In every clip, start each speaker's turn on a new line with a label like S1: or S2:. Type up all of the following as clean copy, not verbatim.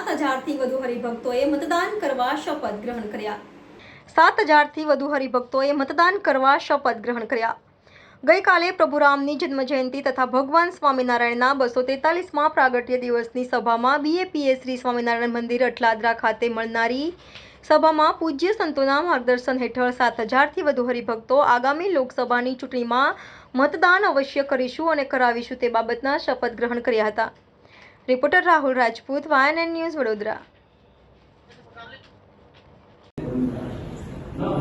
S1: 7,000થી વધુ હરિભક્તોએ મતદાન કરવા શપથ ગ્રહણ કર્યા. 7,000થી વધુ હરિભક્તોએ મતદાન કરવા શપથ ગ્રહણ કર્યા. ગઈકાલે પ્રભુ રામની જન્મજયંતિ તથા ભગવાન સ્વામિનારાયણના 243મા પ્રાગટ્ય દિવસની સભામાં BAPS શ્રી સ્વામિનારાયણ મંદિર અટલાદરા ખાતે મળનારી સભામાં પૂજ્ય સંતોના માર્ગદર્શન હેઠળ 7,000થી વધુ હરિભક્તો આગામી લોકસભાની ચૂંટણીમાં મતદાન અવશ્ય કરીશું અને કરાવીશું તે બાબતના શપથ ગ્રહણ કર્યા હતા. Reporter Rahul Rajput, YNN news, Vadodara.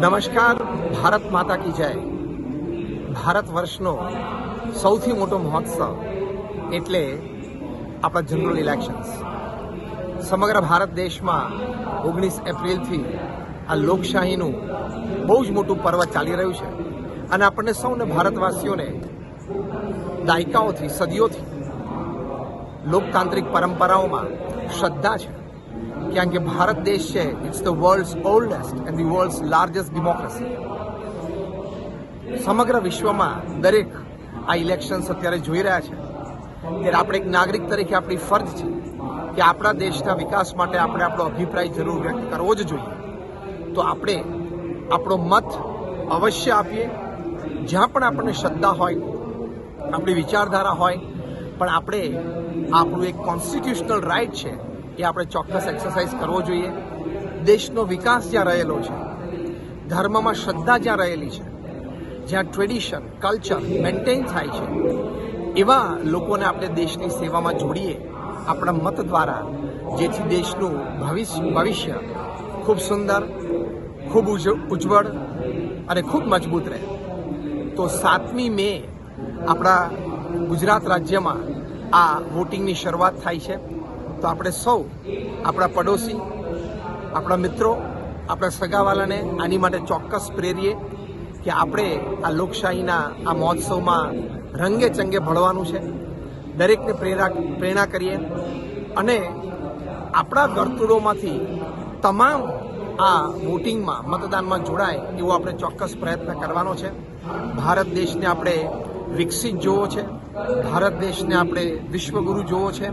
S2: નમસ્કાર. ભારત માતા કી જય. ભારત વર્ષનો સૌથી મોટો મહોત્સવ એટલે આપણા જનરલ ઇલેક્શન્સ. સમગ્ર ભારત દેશમાં 19 એપ્રિલથી આ લોકશાહીનું બહુ જ મોટું પર્વ ચાલી રહ્યું છે અને આપણને સૌને ભારતવાસીઓને દાયકાઓથી, સદીઓથી લોકતાંત્રિક પરંપરાઓમાં શ્રદ્ધા છે. કારણ કે ભારત દેશ છે, it's the world's oldest and the world's largest democracy. સમગ્ર વિશ્વમાં દરેક આ ઇલેક્શન્સ અત્યારે જોઈ રહ્યા છે ત્યારે આપણે એક નાગરિક તરીકે આપણી ફરજ છે કે આપણા દેશના વિકાસ માટે આપણે આપણો અભિપ્રાય જરૂર વ્યક્ત કરવો જ જોઈએ. તો આપણે આપણો મત અવશ્ય આપીએ. જ્યાં પણ આપણને શ્રદ્ધા હોય, આપણી વિચારધારા હોય, પણ આપણે આપણું એક કોન્સ્ટિટ્યુશનલ રાઇટ છે એ આપણે ચોક્કસ એક્સરસાઇઝ કરવો જોઈએ. દેશનો વિકાસ જ્યાં રહેલો છે, ધર્મમાં શ્રદ્ધા જ્યાં રહેલી છે, જ્યાં ટ્રેડિશન, કલ્ચર મેન્ટેન થાય છે, એવા લોકોને આપણે દેશની સેવામાં જોડીએ આપણા મત દ્વારા, જેથી દેશનું ભવિષ્ય ખૂબ સુંદર, ખૂબ ઉજ્જવળ અને ખૂબ મજબૂત રહે. તો 7મી મે આપણા ગુજરાત રાજ્યમાં આ વોટિંગની શરૂઆત થાય છે. તો આપણે સૌ આપણા પડોશી, આપણા મિત્રો, આપણા સગાવાલાને આની માટે ચોક્કસ પ્રેરીએ કે આપણે આ લોકશાહીના આ મહોત્સવમાં રંગે ચંગે ભળવાનું છે. દરેકને પ્રેરણા કરીએ અને આપણા વર્તુળોમાંથી તમામ આ વોટિંગમાં, મતદાનમાં જોડાય એવો આપણે ચોક્કસ પ્રયત્ન કરવાનો છે. ભારત દેશને આપણે વિકસિત જોવો છે, ભારત દેશને આપણે વિશ્વગુરુ જોવો છે.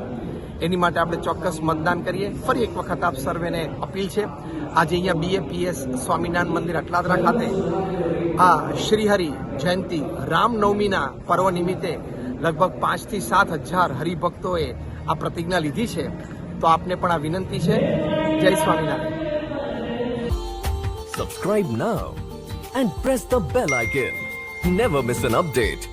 S2: એની માટે આપણે ચોક્કસ મતદાન કરીએ. ફરી એક વખત આપ સર્વેને અપીલ છે. આજે અહીંયા BAPS સ્વામિનારાયણ મંદિર અટલાદરા ખાતે આ શ્રીહરિ જયંતિ રામનવમીના પર્વ નિમિત્તે લગભગ 5,000થી 7,000 હરિભક્તોએ આ પ્રતિજ્ઞા લીધી છે. તો આપને પણ આ વિનંતી છે. જય Swaminarayan.
S3: Subscribe now and press the bell icon. Never miss an update.